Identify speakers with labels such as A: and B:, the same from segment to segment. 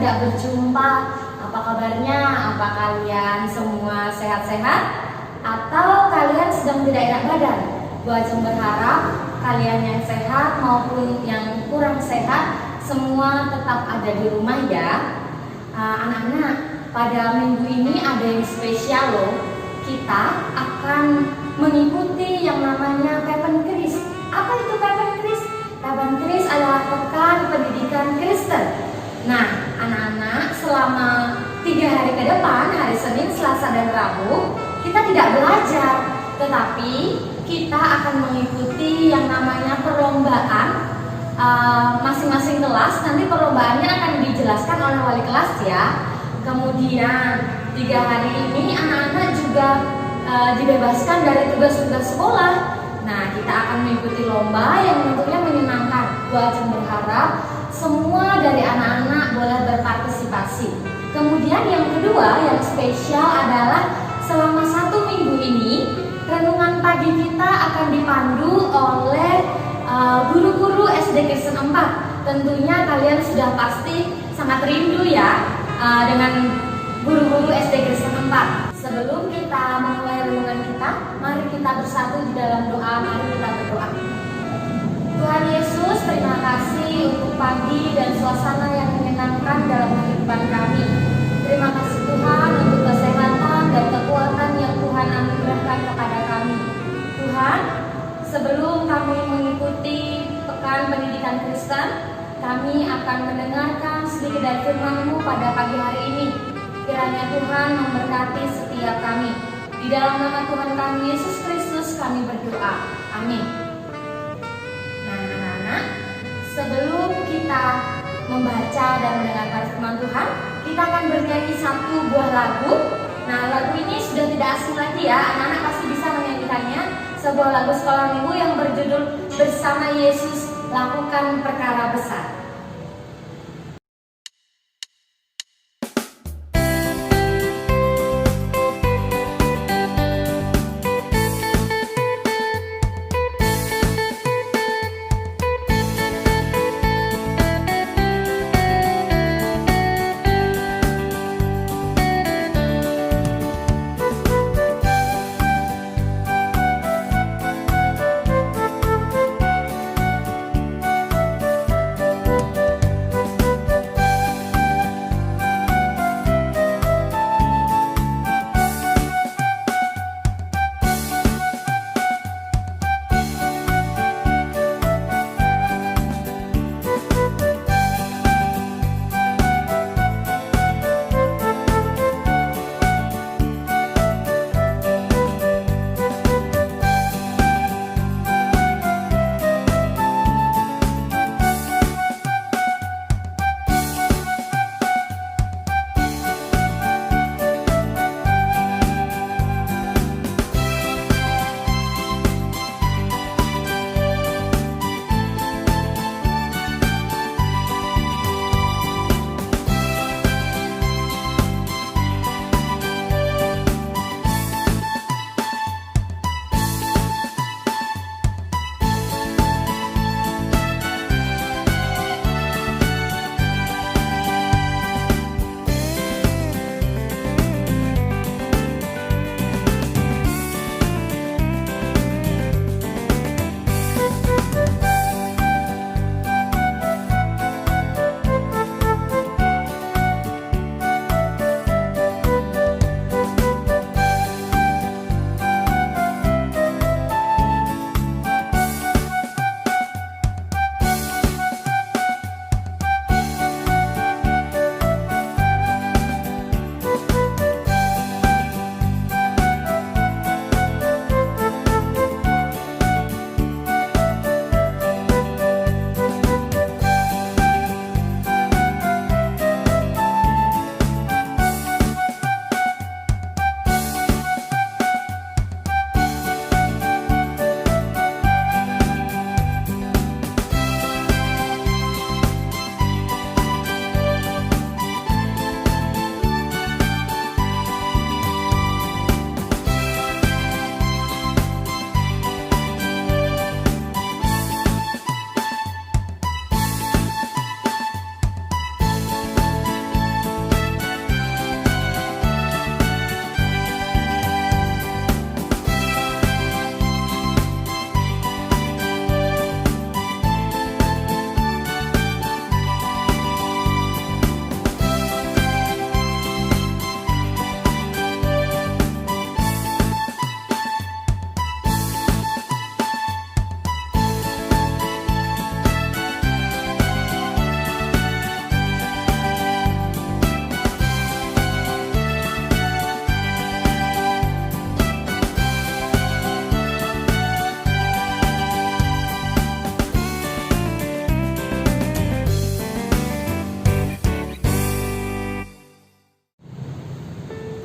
A: tidak berjumpa. Apa kabarnya? Apa kalian semua sehat-sehat? Atau kalian sedang tidak enak badan? Bu Ajeng berharap kalian yang sehat maupun yang kurang sehat semua tetap ada di rumah ya. Anak-anak, pada minggu ini ada yang spesial loh. Kita akan mengikuti yang namanya Pepenkris. Apa itu Pepenkris? Pepenkris adalah pekan pendidikan Kristen. Nah, anak-anak, selama 3 hari ke depan, hari Senin, Selasa, dan Rabu, kita tidak belajar, tetapi kita akan mengikuti yang namanya perlombaan. Masing-masing kelas nanti perlombaannya akan dijelaskan oleh wali kelas ya. Kemudian 3 hari ini anak-anak juga dibebaskan dari tugas-tugas sekolah. Nah, kita akan mengikuti lomba yang tentunya menyenangkan. Bu Ajeng berharap semua dari anak-anak boleh berpartisipasi. Kemudian yang kedua yang spesial adalah selama 1 minggu ini renungan pagi kita akan dipandu oleh guru-guru SD Kristen 4. Tentunya kalian sudah pasti sangat rindu ya dengan guru-guru SD Kristen 4. Sebelum kita memulai renungan kita, mari kita bersatu di dalam doa. Mari kita berdoa. Tuhan Yesus, terima kasih untuk pagi dan suasana yang menyenangkan dalam kehidupan kami. Terima kasih Tuhan untuk kesehatan dan kekuatan yang Tuhan anugerahkan kepada kami. Tuhan, sebelum kami mengikuti pekan pendidikan Kristen, kami akan mendengarkan sedikit dari firman-Mu pada pagi hari ini. Kiranya Tuhan memberkati setiap kami. Di dalam nama Tuhan kami Yesus Kristus kami berdoa. Amin. Nah, anak-anak, sebelum kita membaca dan mendengarkan firman Tuhan, kita akan bernyanyi 1 buah lagu. Nah, lagu ini sudah tidak asing lagi ya, anak-anak pasti bisa menyanyikannya. Sebuah lagu sekolah minggu yang berjudul Bersama Yesus Lakukan Perkara Besar.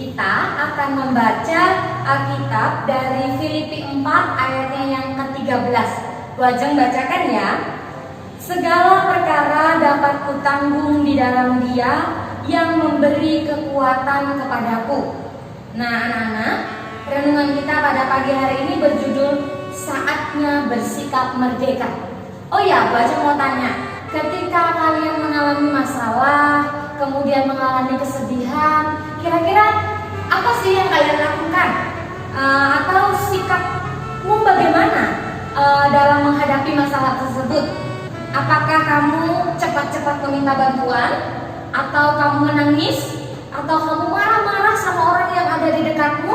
A: Kita akan membaca Alkitab dari Filipi 4 ayatnya yang ke-13. Bu Ajeng bacakan ya. Segala perkara dapat kutanggung di dalam Dia yang memberi kekuatan kepadaku. Nah anak-anak, renungan kita pada pagi hari ini berjudul Saatnya Bersikap Merdeka. Oh ya, Bu Ajeng mau tanya, ketika kalian mengalami masalah, kemudian mengalami kesedihan, kira-kira apa sih yang kalian lakukan? Atau sikapmu bagaimana dalam menghadapi masalah tersebut? Apakah kamu cepat-cepat meminta bantuan? Atau kamu menangis? Atau kamu marah-marah sama orang yang ada di dekatmu?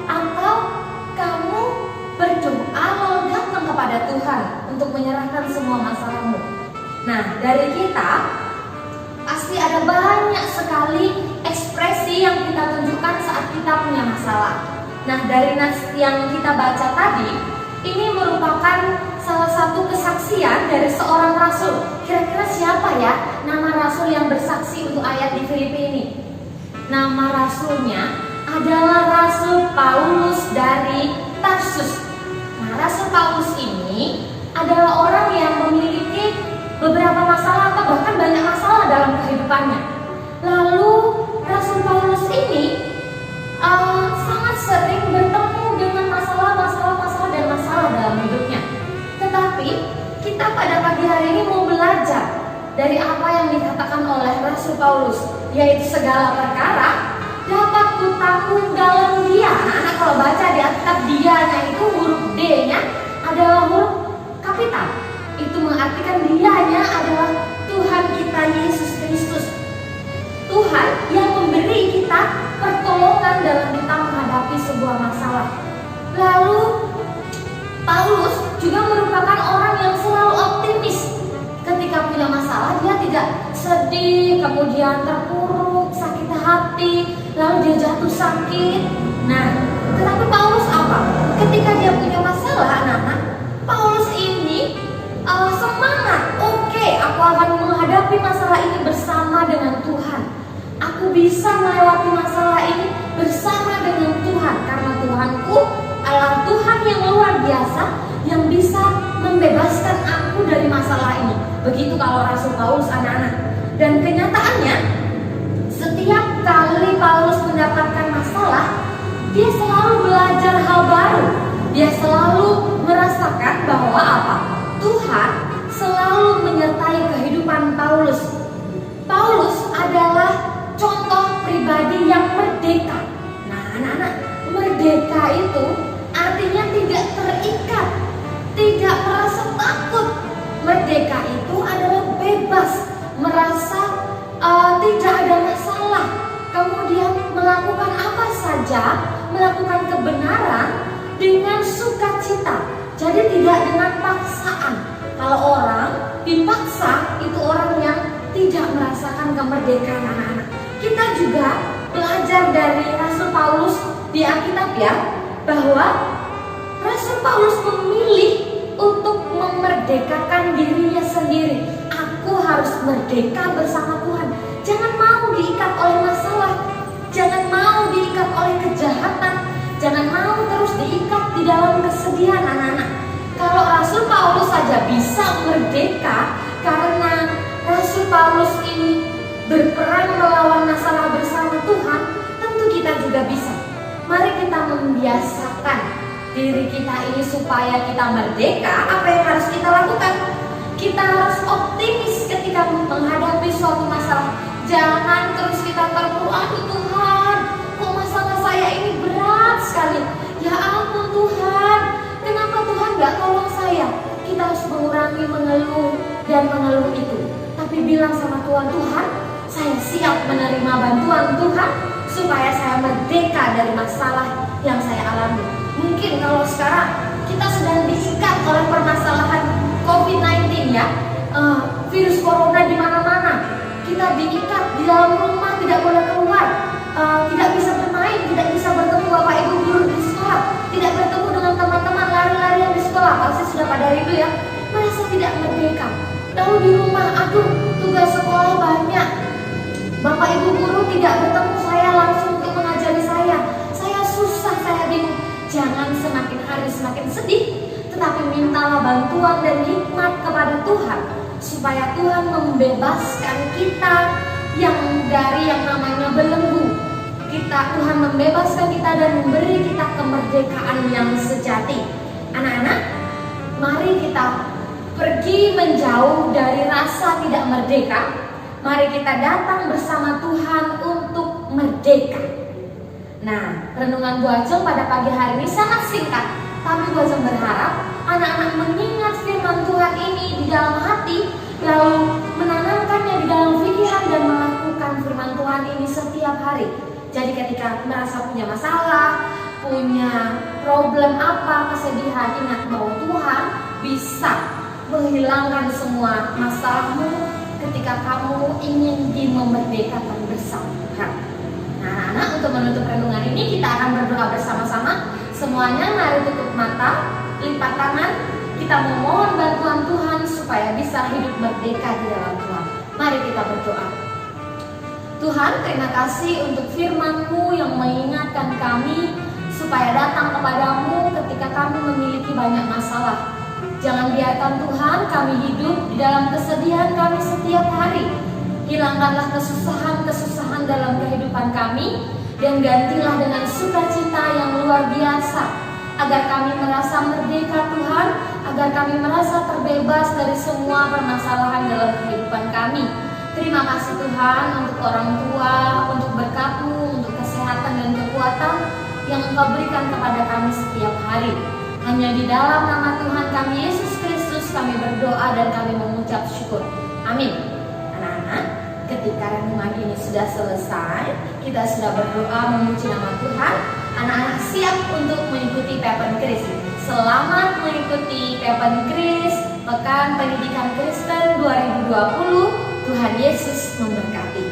A: Atau kamu berdoa lalu datang kepada Tuhan untuk menyerahkan semua masalahmu? Nah, dari kita pasti ada banyak sekali ekspresi yang kita tunjukkan saat kita punya masalah. Nah, dari nas yang kita baca tadi, ini merupakan salah satu kesaksian dari seorang rasul. Kira-kira siapa ya nama rasul yang bersaksi untuk ayat di Filipi ini? Nama rasulnya adalah Rasul Paulus dari Tarsus. Nah, Rasul Paulus ini adalah orang yang memiliki beberapa masalah atau bahkan banyak masalah dalam kehidupannya. Lalu Rasul Paulus ini sangat sering bertemu dengan masalah dan masalah dalam hidupnya. Tetapi kita pada pagi hari ini mau belajar dari apa yang dikatakan oleh Rasul Paulus, yaitu segala perkara dapat kutanggung dalam Dia. Anak-anak kalau baca di Alkitab, Dia-nya itu huruf D-nya adalah huruf kapital. Itu mengartikan Dia-nya adalah Tuhan kita Yesus Kristus. Tuhan yang memberi kita pertolongan dalam kita menghadapi sebuah masalah. Lalu Paulus juga merupakan orang yang selalu optimis. Ketika punya masalah, dia tidak sedih, kemudian terpuruk, sakit hati, lalu dia jatuh sakit. Nah, tetapi Paulus apa? Ketika dia punya masalah, anak-anak, Paulus ini semangat. Oke, aku akan menghadapi masalah ini bersama dengan Tuhan. Aku bisa melewati masalah ini bersama dengan Tuhan, karena Tuhanku adalah Tuhan yang luar biasa, yang bisa membebaskan aku dari masalah ini. Begitu kalau Rasul Paulus, anak-anak. Dan kenyataannya, setiap kali Paulus mendapatkan masalah, dia selalu belajar hal baru. Dia selalu merasakan bahwa apa? Tuhan selalu menyertai kehidupan Paulus. Paulus adalah contoh pribadi yang merdeka. Nah, anak-anak, merdeka itu artinya tidak terikat, tidak merasa takut. Merdeka itu adalah bebas, merasa tidak ada masalah, kemudian melakukan apa saja, melakukan kebenaran dengan sukacita. Jadi tidak dengan paksaan. Kalau orang dipaksa, itu orang yang tidak merasakan kemerdekaan, anak-anak. Kita juga belajar dari Rasul Paulus di Alkitab ya, bahwa Rasul Paulus memilih untuk memerdekakan dirinya sendiri. Aku harus merdeka bersama Tuhan. Jangan mau diikat oleh masalah, jangan mau diikat oleh kejahatan, jangan mau terus diikat di dalam kesedihan, anak-anak. Kalau Rasul Paulus saja bisa merdeka karena Rasul Paulus ini berperang melawan masalah bersama Tuhan, tentu kita juga bisa. Mari kita membiasakan diri kita ini supaya kita merdeka. Apa yang harus kita lakukan? Kita harus optimis ketika menghadapi suatu masalah. Jangan terus kita terpuruk, aduh Tuhan, kok masalah saya ini berat sekali. Ya ampun Tuhan, kenapa Tuhan gak tolong saya? Kita harus mengurangi mengeluh dan mengeluh itu, tapi bilang sama Tuhan, Tuhan, saya siap menerima bantuan Tuhan supaya saya merdeka dari masalah yang saya alami. Mungkin kalau sekarang kita sedang diikat oleh permasalahan COVID-19 ya, virus corona di mana-mana. Kita diikat di dalam rumah, tidak boleh keluar, tidak bisa bermain, tidak bisa bertemu bapak ibu guru di sekolah, tidak bertemu dengan teman-teman lari-larian di sekolah. Pasti sudah pada rindu ya, merasa tidak merdeka. Lalu di rumah, aduh tugas sekolah banyak, bapak ibu guru tidak bertemu saya langsung untuk mengajari saya. bantuan dan hikmat kepada Tuhan, supaya Tuhan membebaskan kita yang dari yang namanya belenggu. Tuhan membebaskan kita dan memberi kita kemerdekaan yang sejati. Anak-anak, mari kita pergi menjauh dari rasa tidak merdeka. Mari kita datang bersama Tuhan untuk merdeka. Nah, renungan Bu Ajeng pada pagi hari ini sangat singkat, tapi Bu Ajeng berharap anak-anak mengingat firman Tuhan ini di dalam hati, lalu menanamkannya di dalam pikiran dan melakukan firman Tuhan ini setiap hari. Jadi ketika merasa punya masalah, punya problem apa, kesedihan, ingat bahwa Tuhan bisa menghilangkan semua masalahmu ketika kamu ingin dimerdekakan bersama Tuhan. Nah, anak-anak, untuk menutup renungan ini kita akan berdoa bersama-sama. Semuanya mari tutup mata, lipat tangan, kita memohon bantuan Tuhan supaya bisa hidup merdeka di dalam Tuhan. Mari kita berdoa. Tuhan, terima kasih untuk firman-Mu yang mengingatkan kami supaya datang kepadamu ketika kami memiliki banyak masalah. Jangan biarkan Tuhan kami hidup di dalam kesedihan kami setiap hari. Hilangkanlah kesusahan-kesusahan dalam kehidupan kami dan gantilah dengan sukacita yang luar biasa, agar kami merasa merdeka Tuhan, agar kami merasa terbebas dari semua permasalahan dalam kehidupan kami. Terima kasih Tuhan untuk orang tua, untuk berkat-Mu, untuk kesehatan dan kekuatan yang Engkau berikan kepada kami setiap hari. Hanya di dalam nama Tuhan kami Yesus Kristus kami berdoa dan kami mengucap syukur. Amin. Anak-anak, ketika renungan ini sudah selesai, kita sudah berdoa memuji nama Tuhan. Anak-anak siap untuk mengikuti Pepen Kris. Selamat mengikuti Pepen Kris Pekan Pendidikan Kristen 2020. Tuhan Yesus memberkati.